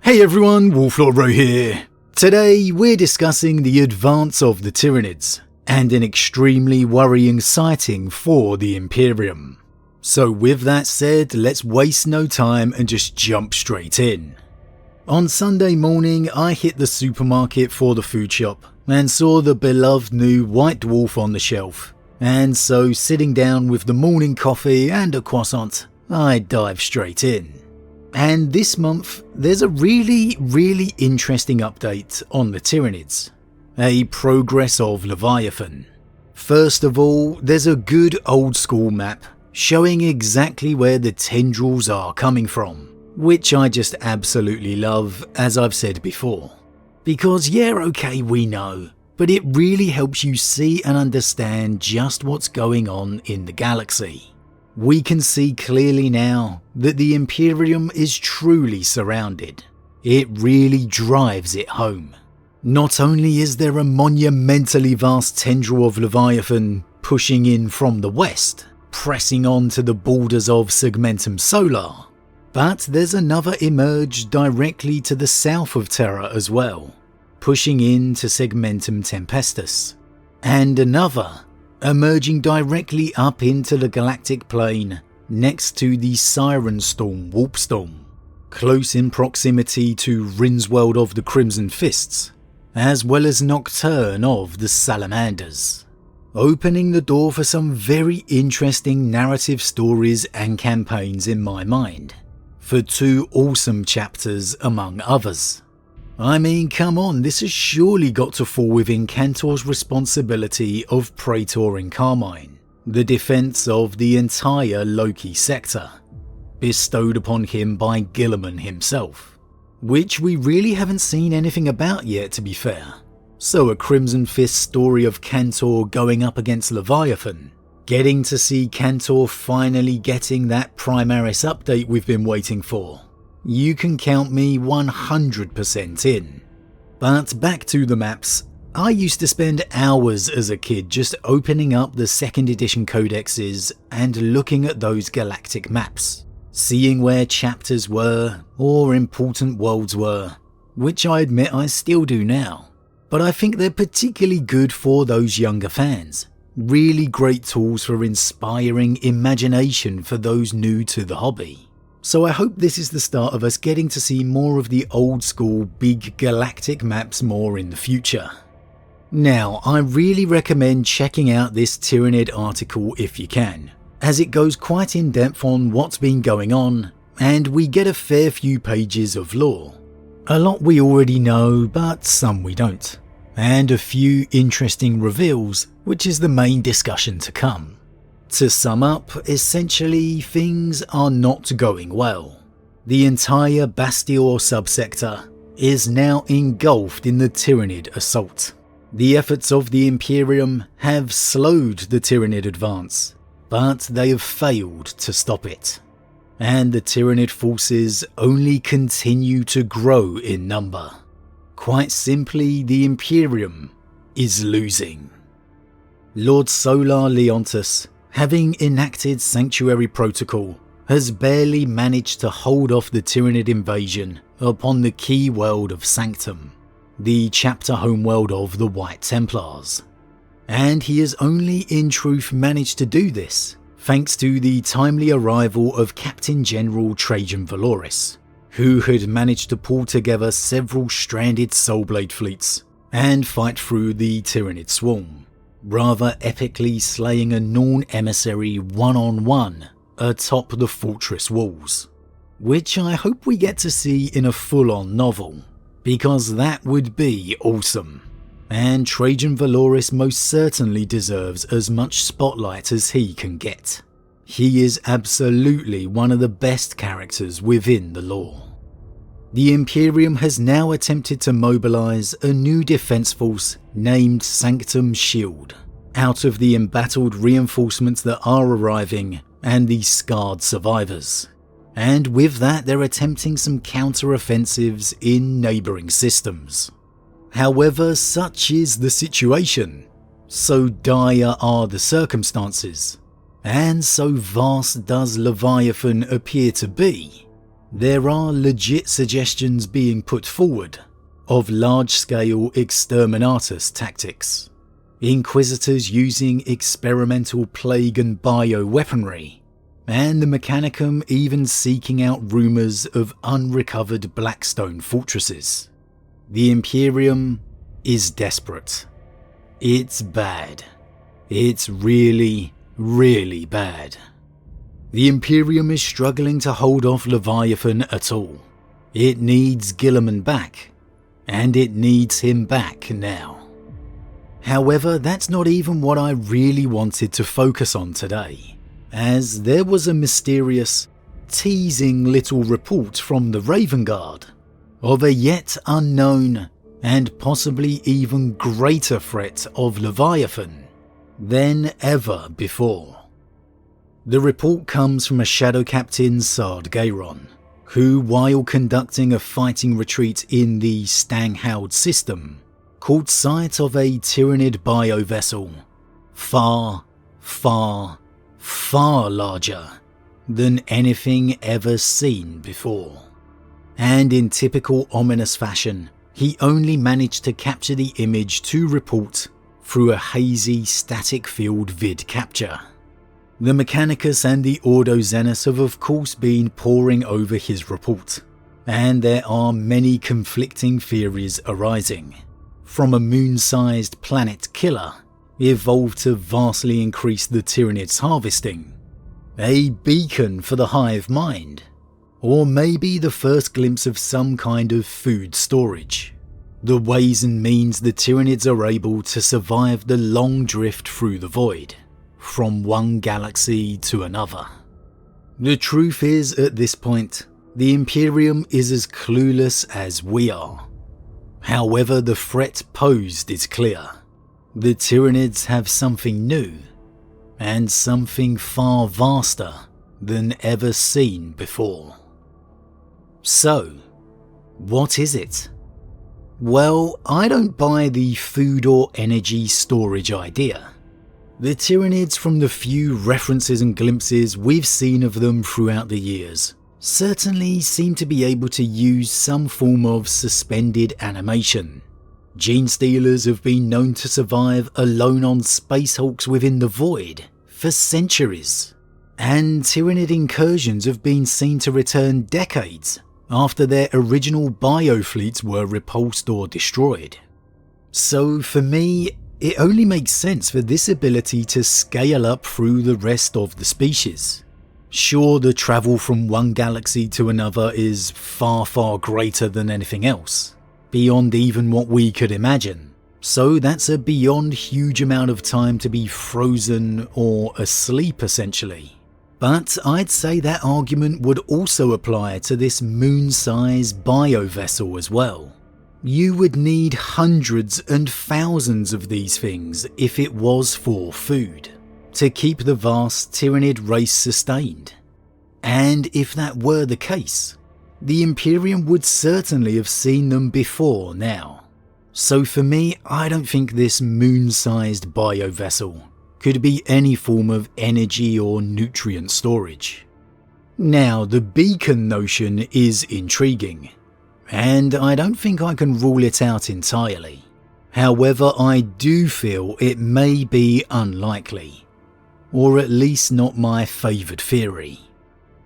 Hey everyone, Wolf Lord Rho here. Today we're discussing the advance of the Tyranids, and an extremely worrying sighting for the Imperium. So with that said, let's waste no time and just jump straight in. On Sunday morning I hit the supermarket for the food shop and saw the beloved new white dwarf on the shelf, and so sitting down with the morning coffee and a croissant, I dived straight in. And this month, there's a really interesting update on the Tyranids, a progress of Leviathan. First of all, there's a good old school map showing exactly where the tendrils are coming from, which I just absolutely love, as I've said before. Because yeah, okay, we know, but it really helps you see and understand just what's going on in the galaxy. We can see clearly now that the Imperium is truly surrounded. It really drives it home. Not only is there a monumentally vast tendril of Leviathan pushing in from the west, pressing on to the borders of Segmentum Solar, but there's another emerged directly to the south of Terra as well, pushing in to Segmentum Tempestus, and another emerging directly up into the galactic plane next to the Siren Storm Warp Storm, close in proximity to Rinsworld of the Crimson Fists, as well as Nocturne of the Salamanders, opening the door for some very interesting narrative stories and campaigns in my mind, for 2 awesome chapters among others. I mean, come on, this has surely got to fall within Cantor's responsibility of Praetor and Carmine, the defense of the entire Loki sector, bestowed upon him by Gilliman himself, which we really haven't seen anything about yet, to be fair. So a Crimson Fist story of Cantor going up against Leviathan, getting to see Cantor finally getting that Primaris update we've been waiting for. You can count me 100% in. But back to the maps. I used to spend hours as a kid just opening up the 2nd edition codexes and looking at those galactic maps, seeing where chapters were or important worlds were, which I admit I still do now. But I think they're particularly good for those younger fans. Really great tools for inspiring imagination for those new to the hobby. So I hope this is the start of us getting to see more of the old school big galactic maps more in the future. Now, I really recommend checking out this Tyranid article if you can, as it goes quite in depth on what's been going on, and we get a fair few pages of lore. A lot we already know, but some we don't, and a few interesting reveals, which is the main discussion to come. To sum up, essentially things are not going well. The entire Bastior subsector is now engulfed in the Tyranid assault. The efforts of the Imperium have slowed the Tyranid advance, but they have failed to stop it. And the Tyranid forces only continue to grow in number. Quite simply, the Imperium is losing. Lord Solar Leontus, having enacted Sanctuary Protocol, has barely managed to hold off the Tyranid invasion upon the key world of Sanctum, the chapter homeworld of the White Templars. And he has only in truth managed to do this thanks to the timely arrival of Captain General Trajan Valoris, who had managed to pull together several stranded Soulblade fleets and fight through the Tyranid swarm, rather epically slaying a Norn emissary one-on-one atop the fortress walls, which I hope we get to see in a full-on novel, because that would be awesome, and Trajan Valoris most certainly deserves as much spotlight as he can get. He is absolutely one of the best characters within the lore. The Imperium has now attempted to mobilise a new defence force named Sanctum Shield, out of the embattled reinforcements that are arriving and the scarred survivors. And with that, they're attempting some counter-offensives in neighbouring systems. However, such is the situation, so dire are the circumstances, and so vast does Leviathan appear to be, there are legit suggestions being put forward of large-scale exterminatus tactics, Inquisitors using experimental plague and bioweaponry, and the Mechanicum even seeking out rumours of unrecovered Blackstone fortresses. The Imperium is desperate. It's bad. It's really, really bad. The Imperium is struggling to hold off Leviathan at all. It needs Guilliman back, and it needs him back now. However, that's not even what I really wanted to focus on today, as there was a mysterious, teasing little report from the Raven Guard of a yet unknown and possibly even greater threat of Leviathan than ever before. The report comes from a Shadow Captain Sard Gayron, who, while conducting a fighting retreat in the Stanghoud system, caught sight of a Tyranid bio-vessel far, far, far larger than anything ever seen before. And in typical ominous fashion, he only managed to capture the image to report through a hazy static field vid capture. The Mechanicus and the Ordo Xenos have of course been poring over his report, and there are many conflicting theories arising, from a moon-sized planet killer evolved to vastly increase the Tyranids' harvesting, a beacon for the hive mind, or maybe the first glimpse of some kind of food storage, the ways and means the Tyranids are able to survive the long drift through the void, from one galaxy to another. The truth is, at this point, the Imperium is as clueless as we are. However, the threat posed is clear. The Tyranids have something new, and something far vaster than ever seen before. So, what is it? Well, I don't buy the food or energy storage idea. The Tyranids, from the few references and glimpses we've seen of them throughout the years, certainly seem to be able to use some form of suspended animation. Gene stealers have been known to survive alone on space hulks within the void for centuries, and Tyranid incursions have been seen to return decades after their original biofleets were repulsed or destroyed. So for me, it only makes sense for this ability to scale up through the rest of the species. Sure, the travel from one galaxy to another is far, far greater than anything else, beyond even what we could imagine, so that's a beyond huge amount of time to be frozen or asleep essentially. But I'd say that argument would also apply to this moon-sized bio-vessel as well. You would need hundreds and thousands of these things if it was for food, to keep the vast Tyranid race sustained. And if that were the case, the Imperium would certainly have seen them before now. So for me, I don't think this moon-sized bio-vessel could be any form of energy or nutrient storage. Now, the beacon notion is intriguing, and I don't think I can rule it out entirely. However, I do feel it may be unlikely, or at least not my favoured theory.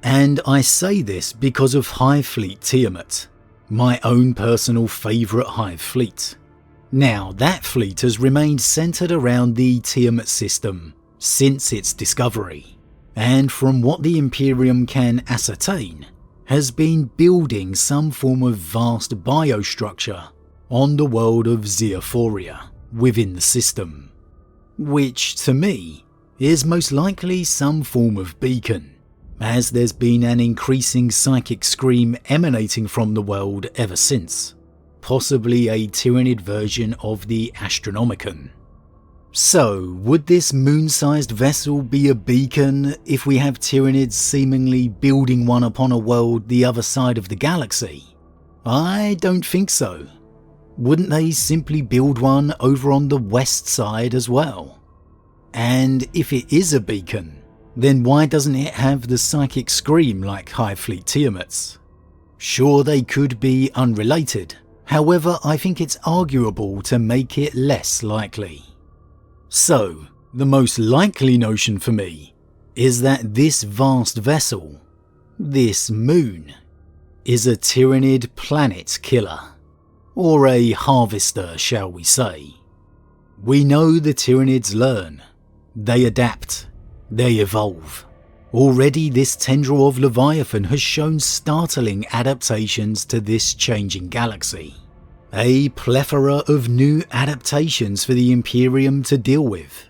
And I say this because of Hive Fleet Tiamat, my own personal favourite Hive Fleet. Now, that fleet has remained centred around the Tiamat system since its discovery, and from what the Imperium can ascertain, has been building some form of vast biostructure on the world of Zeophoria within the system, which to me is most likely some form of beacon, as there's been an increasing psychic scream emanating from the world ever since, possibly a Tyranid version of the Astronomicon. So, would this moon-sized vessel be a beacon if we have Tyranids seemingly building one upon a world the other side of the galaxy? I don't think so. Wouldn't they simply build one over on the west side as well? And if it is a beacon, then why doesn't it have the psychic scream like Hive Fleet Tiamat's? Sure, they could be unrelated, however I think it's arguable to make it less likely. So, the most likely notion for me is that this vast vessel, this moon, is a Tyranid planet killer, or a harvester, shall we say. We know the Tyranids learn, they adapt, they evolve. Already this tendril of Leviathan has shown startling adaptations to this changing galaxy. A plethora of new adaptations for the Imperium to deal with.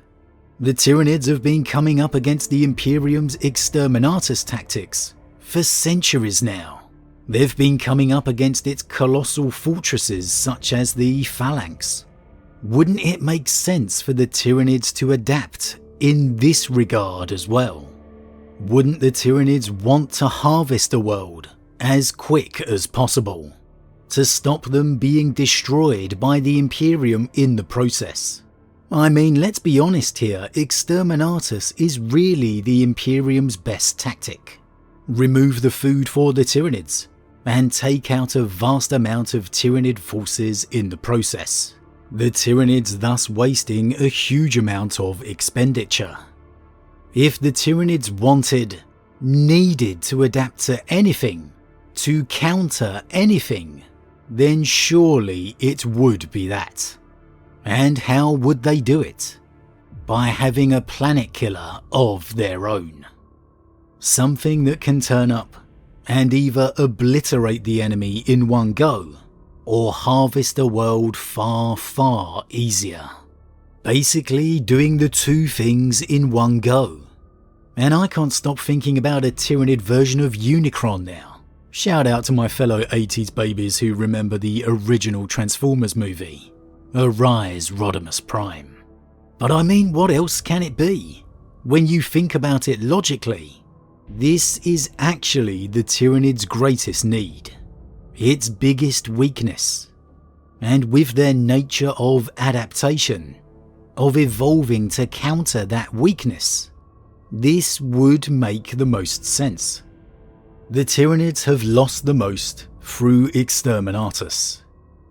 The Tyranids have been coming up against the Imperium's exterminatus tactics for centuries now. They've been coming up against its colossal fortresses such as the Phalanx. Wouldn't it make sense for the Tyranids to adapt in this regard as well? Wouldn't the Tyranids want to harvest a world as quick as possible, to stop them being destroyed by the Imperium in the process? I mean, let's be honest here, exterminatus is really the Imperium's best tactic. Remove the food for the Tyranids, and take out a vast amount of Tyranid forces in the process. The Tyranids thus wasting a huge amount of expenditure. If the Tyranids wanted, needed to adapt to anything, to counter anything, then surely it would be that. And how would they do it? By having a planet killer of their own. Something that can turn up and either obliterate the enemy in one go, or harvest a world far, far easier. Basically doing the two things in one go. And I can't stop thinking about a Tyranid version of Unicron now. Shout out to my fellow 80s babies who remember the original Transformers movie. Arise, Rodimus Prime. But I mean, what else can it be? When you think about it logically, this is actually the Tyranid's greatest need. Its biggest weakness. And with their nature of adaptation, of evolving to counter that weakness, this would make the most sense. The Tyranids have lost the most through exterminatus.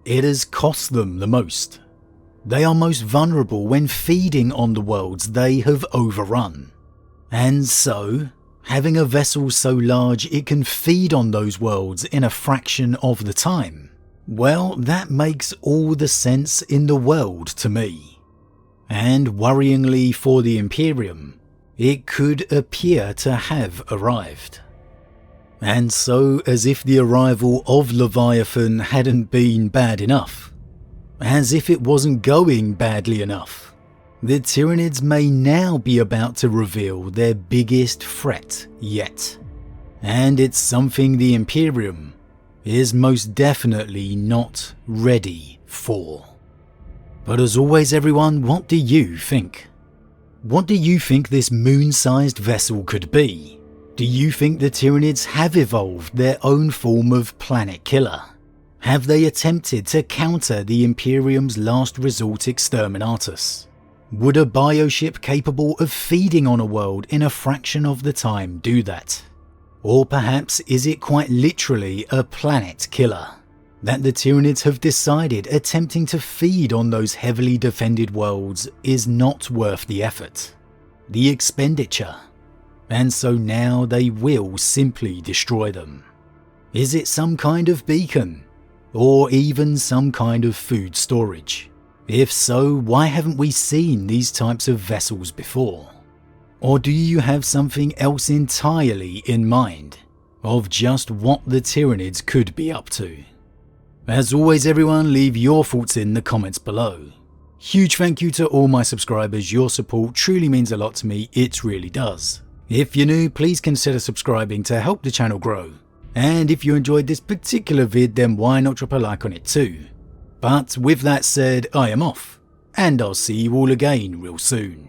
It has cost them the most. They are most vulnerable when feeding on the worlds they have overrun. And so, having a vessel so large it can feed on those worlds in a fraction of the time, well, that makes all the sense in the world to me. And worryingly for the Imperium, it could appear to have arrived. And so, as if the arrival of Leviathan hadn't been bad enough, as if it wasn't going badly enough, the Tyranids may now be about to reveal their biggest threat yet. And it's something the Imperium is most definitely not ready for. But as always everyone, what do you think? What do you think this moon-sized vessel could be? Do you think the Tyranids have evolved their own form of planet killer? Have they attempted to counter the Imperium's last resort exterminatus? Would a bioship capable of feeding on a world in a fraction of the time do that? Or perhaps is it quite literally a planet killer? That the Tyranids have decided attempting to feed on those heavily defended worlds is not worth the effort, the expenditure, and so now they will simply destroy them. Is it some kind of beacon? Or even some kind of food storage? If so, why haven't we seen these types of vessels before? Or do you have something else entirely in mind of just what the Tyranids could be up to? As always everyone, leave your thoughts in the comments below. Huge thank you to all my subscribers, your support truly means a lot to me, it really does. If you're new, please consider subscribing to help the channel grow. And if you enjoyed this particular vid, then why not drop a like on it too. But with that said, I am off, and I'll see you all again real soon.